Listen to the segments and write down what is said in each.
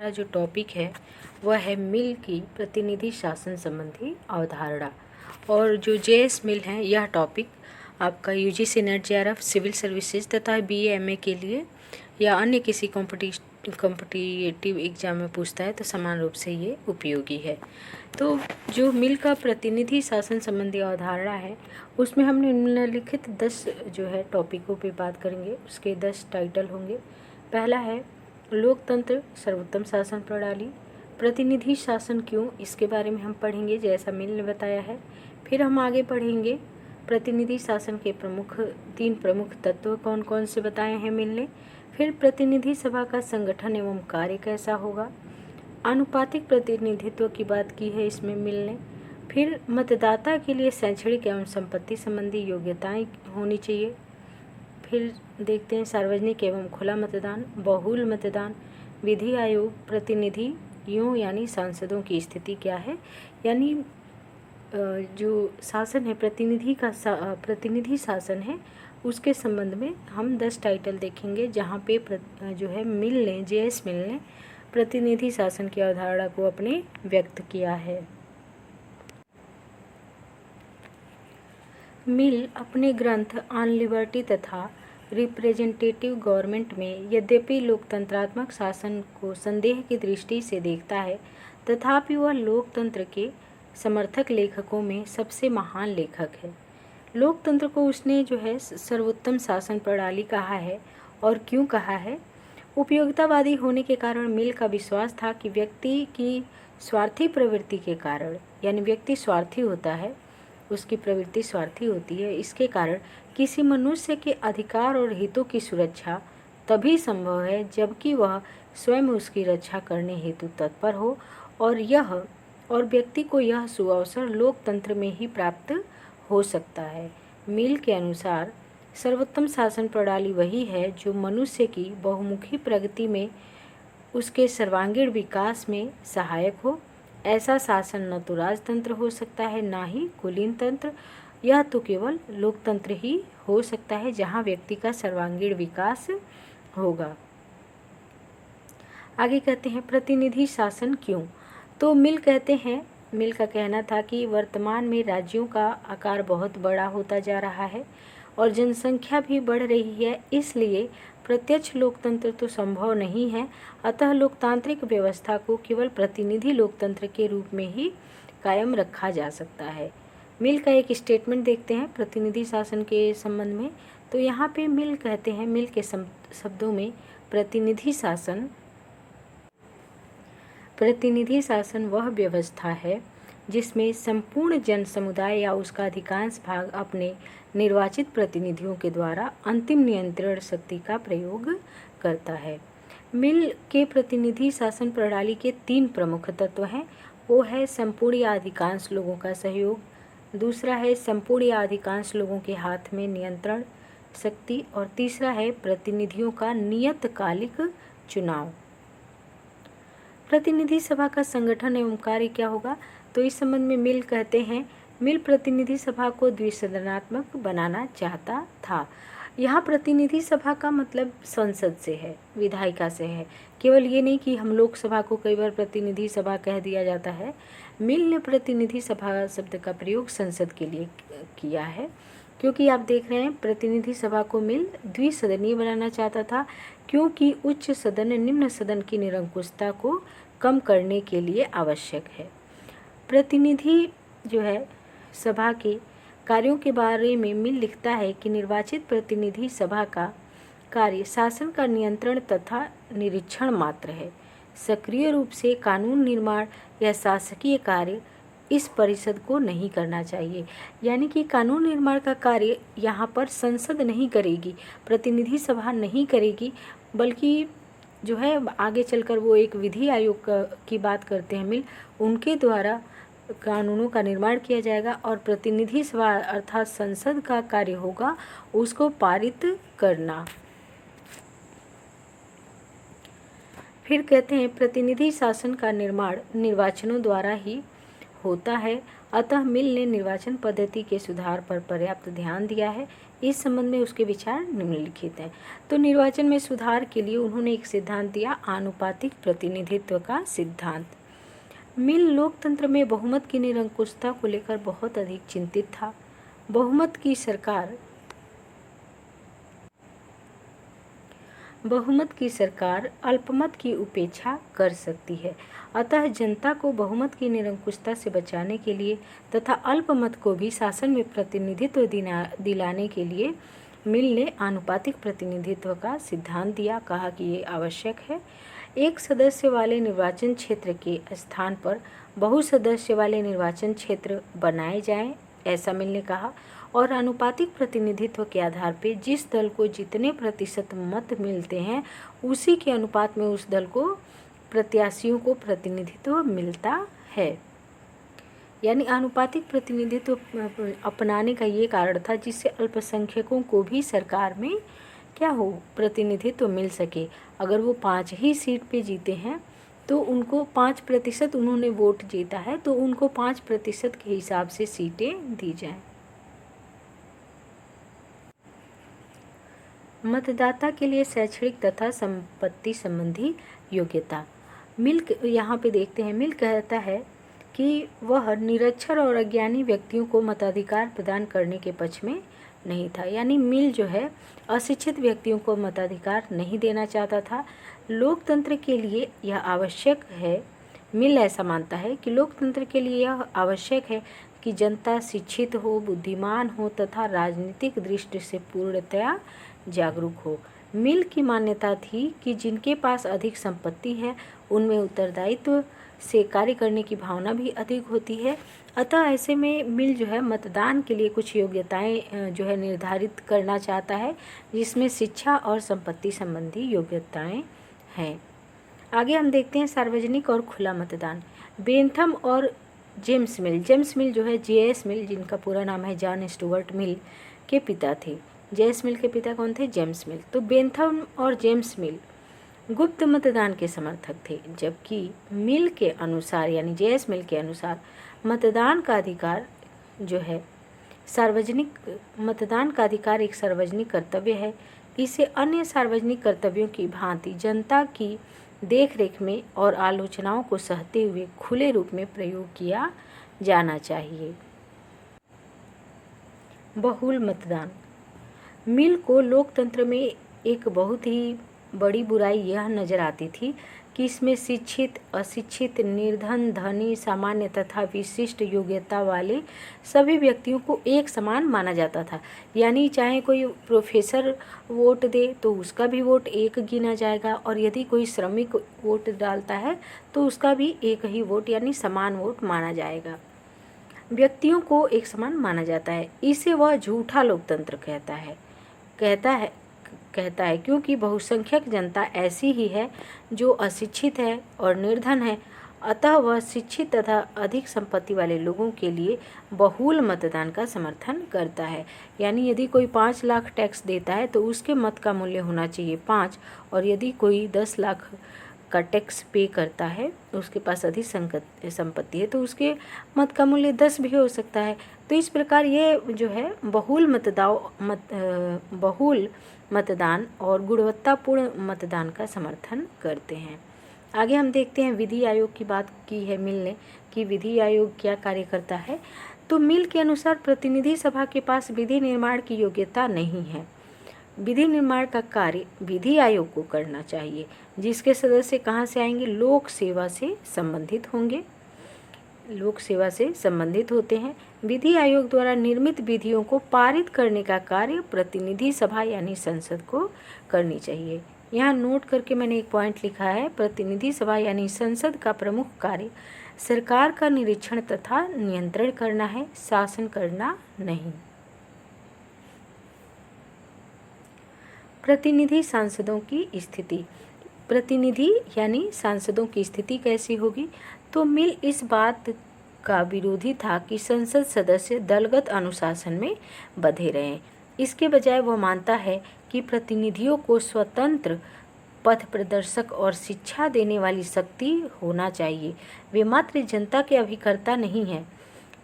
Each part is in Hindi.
हमारा जो टॉपिक है वह है मिल की प्रतिनिधि शासन संबंधी अवधारणा। और जो जेएस मिल है यह टॉपिक आपका UGC NET JRF civil services तथा बीए एमए के लिए या अन्य किसी कॉम्पिटिटिव एग्जाम में पूछता है तो समान रूप से ये उपयोगी है। तो जो मिल का प्रतिनिधि शासन संबंधी अवधारणा है उसमें हम निम्नलिखित 10 जो है टॉपिकों पे बात करेंगे। उसके 10 टाइटल होंगे। पहला है लोकतंत्र सर्वोत्तम शासन प्रणाली। प्रतिनिधि शासन क्यों, इसके बारे में हम पढ़ेंगे जैसा मिल ने बताया है। फिर हम आगे पढ़ेंगे प्रतिनिधि शासन के तीन प्रमुख तत्व कौन कौन से बताए हैं मिल ने। फिर प्रतिनिधि सभा का संगठन एवं कार्य कैसा होगा। आनुपातिक प्रतिनिधित्व की बात की है इसमें मिल ने। फिर मतदाता के लिए शैक्षणिक एवं संपत्ति संबंधी योग्यताएं होनी चाहिए। फिर देखते हैं सार्वजनिक एवं खुला मतदान, बहुल मतदान, विधि आयोग, प्रतिनिधियों यानी सांसदों की स्थिति क्या है, यानी जो शासन है प्रतिनिधि शासन है उसके संबंध में हम 10 टाइटल देखेंगे जहाँ पे जो है जेएस मिल ने प्रतिनिधि शासन की अवधारणा को अपने व्यक्त किया है। मिल अपने ग्रंथ ऑन लिबर्टी तथा रिप्रेजेंटेटिव गवर्नमेंट में यद्यपि लोकतंत्रात्मक शासन को संदेह की दृष्टि से देखता है तथापि वह लोकतंत्र के समर्थक लेखकों में सबसे महान लेखक है। लोकतंत्र को उसने जो है सर्वोत्तम शासन प्रणाली कहा है। और क्यों कहा है? उपयोगितावादी होने के कारण मिल का विश्वास था कि व्यक्ति की स्वार्थी प्रवृत्ति के कारण, यानी व्यक्ति स्वार्थी होता है, उसकी प्रवृत्ति स्वार्थी होती है, इसके कारण किसी मनुष्य के अधिकार और हितों की सुरक्षा तभी संभव है जबकि वह स्वयं उसकी रक्षा करने हेतु तत्पर हो और व्यक्ति को यह सुअवसर लोकतंत्र में ही प्राप्त हो सकता है। मिल के अनुसार सर्वोत्तम शासन प्रणाली वही है जो मनुष्य की बहुमुखी प्रगति में, उसके सर्वांगीण विकास में सहायक हो। ऐसा शासन न तो राजतंत्र हो सकता है ना ही कुलीन तंत्र, यह तो केवल लोकतंत्र ही हो सकता है जहाँ व्यक्ति का सर्वांगीण विकास होगा। आगे कहते हैं प्रतिनिधि शासन क्यों। तो मिल का कहना था कि वर्तमान में राज्यों का आकार बहुत बड़ा होता जा रहा है और जनसंख्या भी बढ़ रही है, इसलिए प्रत्यक्ष लोकतंत्र तो संभव नहीं है। अतः लोकतांत्रिक व्यवस्था को केवल प्रतिनिधि लोकतंत्र के रूप में ही कायम रखा जा सकता है। मिल का एक स्टेटमेंट देखते हैं प्रतिनिधि शासन के संबंध में। तो यहाँ पे मिल कहते हैं, मिल के शब्दों में प्रतिनिधि शासन वह व्यवस्था है जिसमें संपूर्ण जन समुदाय या उसका अधिकांश भाग अपने निर्वाचित प्रतिनिधियों के द्वारा अंतिम नियंत्रण शक्ति का प्रयोग करता है। मिल के प्रतिनिधि शासन प्रणाली के 3 प्रमुख तत्व हैं। वो है संपूर्ण या अधिकांश लोगों का सहयोग, दूसरा है संपूर्ण या अधिकांश लोगों के हाथ में नियंत्रण शक्ति, और तीसरा है प्रतिनिधियों का नियतकालिक चुनाव। प्रतिनिधि सभा का संगठन एवं कार्य क्या होगा। तो इस संबंध में मिल कहते हैं, मिल प्रतिनिधि सभा को द्विसदनात्मक बनाना चाहता था। यहाँ प्रतिनिधि सभा का मतलब संसद से है, विधायिका से है। केवल ये नहीं कि हम लोकसभा को कई बार प्रतिनिधि सभा कह दिया जाता है। मिल ने प्रतिनिधि सभा शब्द का प्रयोग संसद के लिए किया है, क्योंकि आप देख रहे हैं प्रतिनिधि सभा को मिल द्विसदनीय बनाना चाहता था, क्योंकि उच्च सदन निम्न सदन की निरंकुशता को कम करने के लिए आवश्यक है। प्रतिनिधि जो है सभा के कार्यों के बारे में मिल लिखता है कि निर्वाचित प्रतिनिधि सभा का कार्य शासन का नियंत्रण तथा निरीक्षण मात्र है। सक्रिय रूप से कानून निर्माण या शासकीय कार्य इस परिषद को नहीं करना चाहिए। यानी कि कानून निर्माण का कार्य यहाँ पर संसद नहीं करेगी, प्रतिनिधि सभा नहीं करेगी, बल्कि जो है आगे चलकर वो एक विधि आयोग की बात करते हैं मिल, उनके द्वारा कानूनों का निर्माण किया जाएगा और प्रतिनिधि सभा अर्थात संसद का कार्य होगा उसको पारित करना। फिर कहते हैं प्रतिनिधि शासन का निर्माण निर्वाचनों द्वारा ही होता है, अतः मिल ने निर्वाचन पद्धति के सुधार पर पर्याप्त ध्यान दिया है। इस संबंध में उसके विचार निम्नलिखित हैं। तो निर्वाचन में सुधार के लिए उन्होंने एक सिद्धांत दिया, आनुपातिक प्रतिनिधित्व का सिद्धांत। मिल लोकतंत्र में बहुमत की निरंकुशता को लेकर बहुत अधिक चिंतित था। बहुमत की सरकार अल्पमत की उपेक्षा कर सकती है। अतः जनता को बहुमत की निरंकुशता से बचाने के लिए तथा अल्पमत को भी शासन में प्रतिनिधित्व दिलाने के लिए मिल ने आनुपातिक प्रतिनिधित्व का सिद्धांत दिया। कहा कि ये आवश्यक है। एक सदस्य वाले निर्वाचन क्षेत्र के स्थान पर बहुसदस्य वाले निर्वाचन क्षेत्र बनाए जाएं, ऐसा मिल ने कहा। और आनुपातिक प्रतिनिधित्व के आधार पर जिस दल को जितने प्रतिशत मत मिलते हैं उसी के अनुपात में उस दल को प्रत्याशियों को प्रतिनिधित्व मिलता है। यानी आनुपातिक प्रतिनिधित्व अपनाने का ये कारण था जिससे अल्पसंख्यकों को भी सरकार में क्या हो, प्रतिनिधित्व मिल सके। अगर वो 5 ही सीट पे जीते हैं तो उनको 5% उन्होंने वोट जीता है तो उनको 5% के हिसाब से सीटें दी जाएं। मतदाता के लिए शैक्षणिक तथा संपत्ति संबंधी योग्यता। मिल यहाँ पे देखते हैं, मिल कहता है कि वह निरक्षर और अज्ञानी व्यक्तियों को मताधिकार प्रदान करने के पक्ष में नहीं था। यानी मिल जो है अशिक्षित व्यक्तियों को मताधिकार नहीं देना चाहता था। लोकतंत्र के लिए यह आवश्यक है, मिल ऐसा मानता है कि लोकतंत्र के लिए यह आवश्यक है कि जनता शिक्षित हो, बुद्धिमान हो तथा राजनीतिक दृष्टि से पूर्णतया जागरूक हो। मिल की मान्यता थी कि जिनके पास अधिक संपत्ति है उनमें उत्तरदायित्व से कार्य करने की भावना भी अधिक होती है। अतः ऐसे में मिल जो है मतदान के लिए कुछ योग्यताएं जो है निर्धारित करना चाहता है, जिसमें शिक्षा और संपत्ति संबंधी योग्यताएं हैं। आगे हम देखते हैं सार्वजनिक और खुला मतदान। बेंथम और जेम्स मिल जो है J.S. मिल, जिनका पूरा नाम है जॉन स्टुअर्ट मिल, के पिता थे। J.S. मिल के पिता कौन थे? जेम्स मिल। तो बेंथम और जेम्स मिल गुप्त मतदान के समर्थक थे, जबकि मिल के अनुसार यानी J.S. मिल के अनुसार मतदान का अधिकार जो है मतदान का अधिकार एक सार्वजनिक कर्तव्य है। इसे अन्य सार्वजनिक कर्तव्यों की भांति जनता की देखरेख में और आलोचनाओं को सहते हुए खुले रूप में प्रयोग किया जाना चाहिए। बहुल मतदान। मिल को लोकतंत्र में एक बहुत ही बड़ी बुराई यह नजर आती थी कि इसमें शिक्षित, अशिक्षित, निर्धन, धनी, सामान्य तथा विशिष्ट योग्यता वाले सभी व्यक्तियों को एक समान माना जाता था। यानी चाहे कोई प्रोफेसर वोट दे तो उसका भी वोट एक गिना जाएगा, और यदि कोई श्रमिक वोट डालता है तो उसका भी एक ही वोट यानी समान वोट माना जाएगा। व्यक्तियों को एक समान माना जाता है। इसे वह झूठा लोकतंत्र कहता है क्योंकि बहुसंख्यक जनता ऐसी ही है जो अशिक्षित है और निर्धन है। अतः वह शिक्षित तथा अधिक संपत्ति वाले लोगों के लिए बहुल मतदान का समर्थन करता है। यानी यदि कोई 5 लाख टैक्स देता है तो उसके मत का मूल्य होना चाहिए 5, और यदि कोई 10 लाख का टैक्स पे करता है, उसके पास अधिक संपत्ति है, तो उसके मत का मूल्य 10 भी हो सकता है। तो इस प्रकार ये जो है बहुल मतदान और गुणवत्तापूर्ण मतदान का समर्थन करते हैं। आगे हम देखते हैं विधि आयोग की बात की है मिल ने कि विधि आयोग क्या कार्य करता है। तो मिल के अनुसार प्रतिनिधि सभा के पास विधि निर्माण की योग्यता नहीं है। विधि निर्माण का कार्य विधि आयोग को करना चाहिए, जिसके सदस्य कहाँ से आएंगे? लोक सेवा से संबंधित होंगे, लोक सेवा से संबंधित होते हैं। विधि आयोग द्वारा निर्मित विधियों को पारित करने का कार्य प्रतिनिधि सभा यानी संसद को करनी चाहिए। यहाँ नोट करके मैंने एक पॉइंट लिखा है, प्रतिनिधि सभा यानी संसद का प्रमुख कार्य सरकार का निरीक्षण तथा नियंत्रण करना है, शासन करना नहीं। प्रतिनिधि सांसदों की स्थिति। प्रतिनिधि यानी सांसदों की स्थिति कैसी होगी? तो मिल इस बात का विरोधी था कि संसद सदस्य दलगत अनुशासन में बंधे रहें। इसके बजाय वह मानता है कि प्रतिनिधियों को स्वतंत्र पथ प्रदर्शक और शिक्षा देने वाली शक्ति होना चाहिए। वे मात्र जनता के अभिकर्ता नहीं हैं,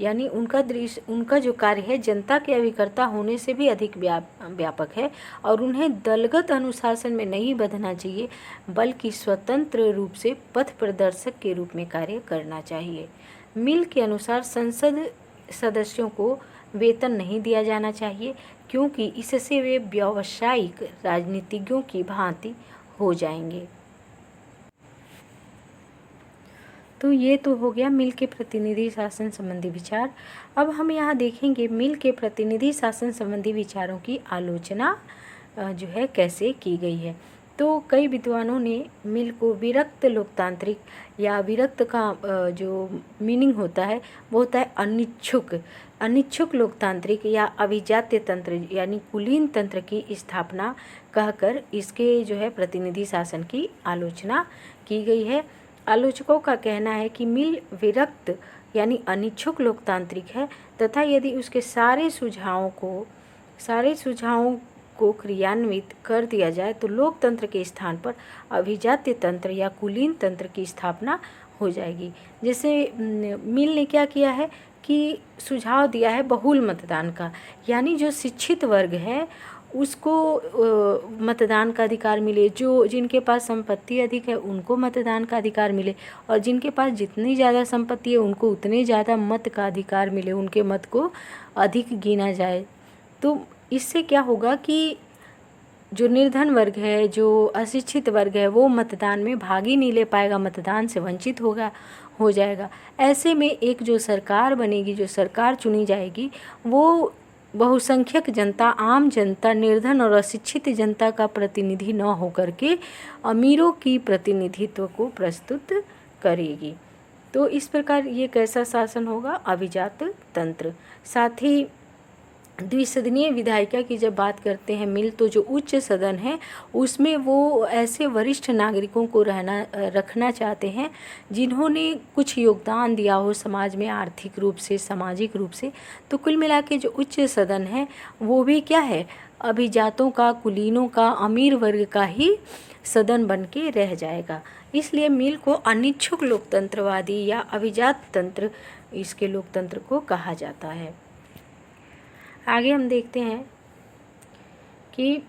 यानी उनका जो कार्य है जनता के अभिकर्ता होने से भी अधिक व्यापक है और उन्हें दलगत अनुशासन में नहीं बंधना चाहिए, बल्कि स्वतंत्र रूप से पथ प्रदर्शक के रूप में कार्य करना चाहिए। मिल के अनुसार संसद सदस्यों को वेतन नहीं दिया जाना चाहिए, क्योंकि इससे वे व्यावसायिक राजनीतिज्ञों की भांति हो जाएंगे। तो ये तो हो गया मिल के प्रतिनिधि शासन संबंधी विचार। अब हम यहाँ देखेंगे मिल के प्रतिनिधि शासन संबंधी विचारों की आलोचना जो है कैसे की गई है। तो कई विद्वानों ने मिल को विरक्त लोकतांत्रिक या विरक्त का जो मीनिंग होता है वो होता है अनिच्छुक लोकतांत्रिक या अभिजात्य तंत्र यानी कुलीन तंत्र की स्थापना कहकर इसके जो है प्रतिनिधि शासन की आलोचना की गई है। आलोचकों का कहना है कि मिल विरक्त यानी अनिच्छुक लोकतांत्रिक है तथा यदि उसके सारे सुझावों को क्रियान्वित कर दिया जाए तो लोकतंत्र के स्थान पर अभिजात्य तंत्र या कुलीन तंत्र की स्थापना हो जाएगी। जैसे मिल ने क्या किया है कि सुझाव दिया है बहुल मतदान का, यानी जो शिक्षित वर्ग है उसको मतदान का अधिकार मिले, जो जिनके पास संपत्ति अधिक है उनको मतदान का अधिकार मिले और जिनके पास जितनी ज़्यादा संपत्ति है उनको उतने ज़्यादा मत का अधिकार मिले, उनके मत को अधिक गिना जाए। तो इससे क्या होगा कि जो निर्धन वर्ग है, जो अशिक्षित वर्ग है, वो मतदान में भाग ही नहीं ले पाएगा, मतदान से वंचित हो जाएगा। ऐसे में एक जो सरकार बनेगी, जो सरकार चुनी जाएगी, वो बहुसंख्यक जनता, आम जनता, निर्धन और अशिक्षित जनता का प्रतिनिधि न होकर के अमीरों की प्रतिनिधित्व को प्रस्तुत करेगी। तो इस प्रकार ये कैसा शासन होगा? अभिजात तंत्र। साथ ही द्विसदनीय विधायिका की जब बात करते हैं मिल, तो जो उच्च सदन है उसमें वो ऐसे वरिष्ठ नागरिकों को रखना चाहते हैं जिन्होंने कुछ योगदान दिया हो समाज में, आर्थिक रूप से, सामाजिक रूप से। तो कुल मिला के जो उच्च सदन है वो भी क्या है? अभिजातों का, कुलीनों का, अमीर वर्ग का ही सदन बन के रह जाएगा। इसलिए मिल को अनिच्छुक लोकतंत्रवादी या अभिजात तंत्र, इसके लोकतंत्र को कहा जाता है। आगे हम देखते हैं कि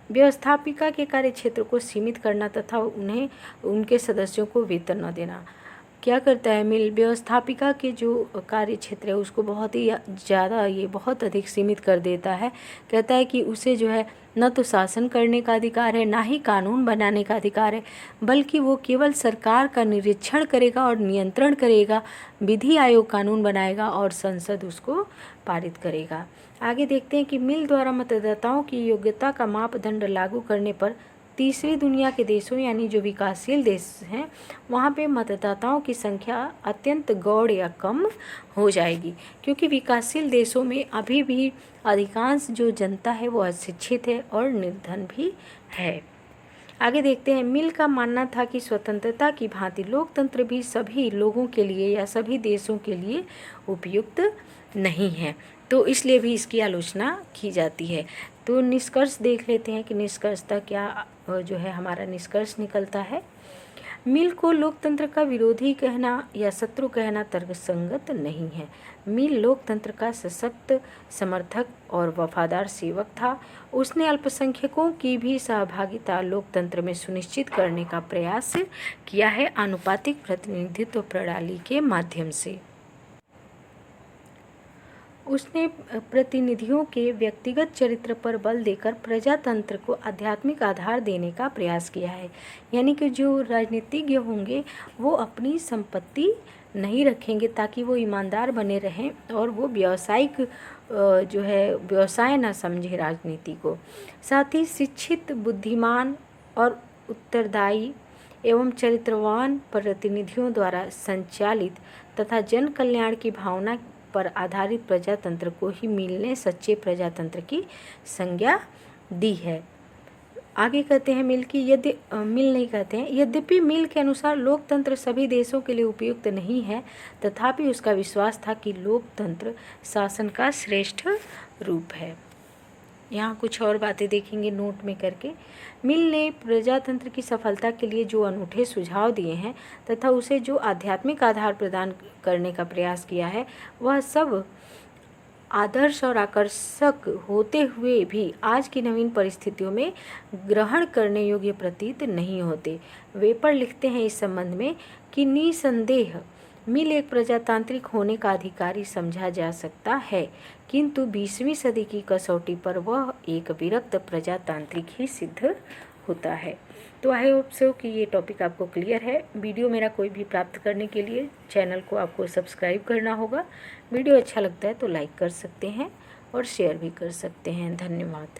व्यवस्थापिका के कार्य क्षेत्र को सीमित करना तथा उन्हें उनके सदस्यों को वेतन न देना। क्या करता है मिल? व्यवस्थापिका के जो कार्य क्षेत्र है उसको बहुत ही ज़्यादा, ये बहुत अधिक सीमित कर देता है। कहता है कि उसे जो है न तो शासन करने का अधिकार है, ना ही कानून बनाने का अधिकार है, बल्कि वो केवल सरकार का निरीक्षण करेगा और नियंत्रण करेगा, विधि आयोग कानून बनाएगा और संसद उसको पारित करेगा। आगे देखते हैं कि मिल द्वारा मतदाताओं की योग्यता का मापदंड लागू करने पर तीसरी दुनिया के देशों यानी जो विकासशील देश हैं वहाँ पे मतदाताओं की संख्या अत्यंत गौण या कम हो जाएगी, क्योंकि विकासशील देशों में अभी भी अधिकांश जो जनता है वो अशिक्षित है और निर्धन भी है। आगे देखते हैं, मिल का मानना था कि स्वतंत्रता की भांति लोकतंत्र भी सभी लोगों के लिए या सभी देशों के लिए उपयुक्त नहीं है, तो इसलिए भी इसकी आलोचना की जाती है। तो निष्कर्ष देख लेते हैं कि निष्कर्षता क्या जो है हमारा निष्कर्ष निकलता है। मिल को लोकतंत्र का विरोधी कहना या शत्रु कहना तर्कसंगत नहीं है। मिल लोकतंत्र का सशक्त समर्थक और वफादार सेवक था। उसने अल्पसंख्यकों की भी सहभागिता लोकतंत्र में सुनिश्चित करने का प्रयास किया है आनुपातिक प्रतिनिधित्व प्रणाली के माध्यम से। उसने प्रतिनिधियों के व्यक्तिगत चरित्र पर बल देकर प्रजातंत्र को आध्यात्मिक आधार देने का प्रयास किया है। यानी कि जो राजनीतिज्ञ होंगे वो अपनी संपत्ति नहीं रखेंगे ताकि वो ईमानदार बने रहें और वो व्यावसायिक जो है व्यवसाय न समझे राजनीति को। साथ ही शिक्षित, बुद्धिमान और उत्तरदायी एवं चरित्रवान प्रतिनिधियों द्वारा संचालित तथा जन कल्याण की भावना पर आधारित प्रजातंत्र को ही मिल ने सच्चे प्रजातंत्र की संज्ञा दी है। आगे कहते हैं मिल नहीं कहते हैं, यद्यपि मिल के अनुसार लोकतंत्र सभी देशों के लिए उपयुक्त नहीं है, तथापि उसका विश्वास था कि लोकतंत्र शासन का श्रेष्ठ रूप है। यहाँ कुछ और बातें देखेंगे नोट में करके। मिल ने प्रजातंत्र की सफलता के लिए जो अनूठे सुझाव दिए हैं तथा उसे जो आध्यात्मिक आधार प्रदान करने का प्रयास किया है, वह सब आदर्श और आकर्षक होते हुए भी आज की नवीन परिस्थितियों में ग्रहण करने योग्य प्रतीत नहीं होते। वेपर लिखते हैं इस संबंध में कि निसंदेह मिल एक प्रजातांत्रिक होने का अधिकारी समझा जा सकता है, किंतु 20वीं सदी की कसौटी पर वह एक विरक्त प्रजातांत्रिक ही सिद्ध होता है। तो आई होप सो कि ये टॉपिक आपको क्लियर है। वीडियो मेरा कोई भी प्राप्त करने के लिए चैनल को आपको सब्सक्राइब करना होगा। वीडियो अच्छा लगता है तो लाइक कर सकते हैं और शेयर भी कर सकते हैं। धन्यवाद।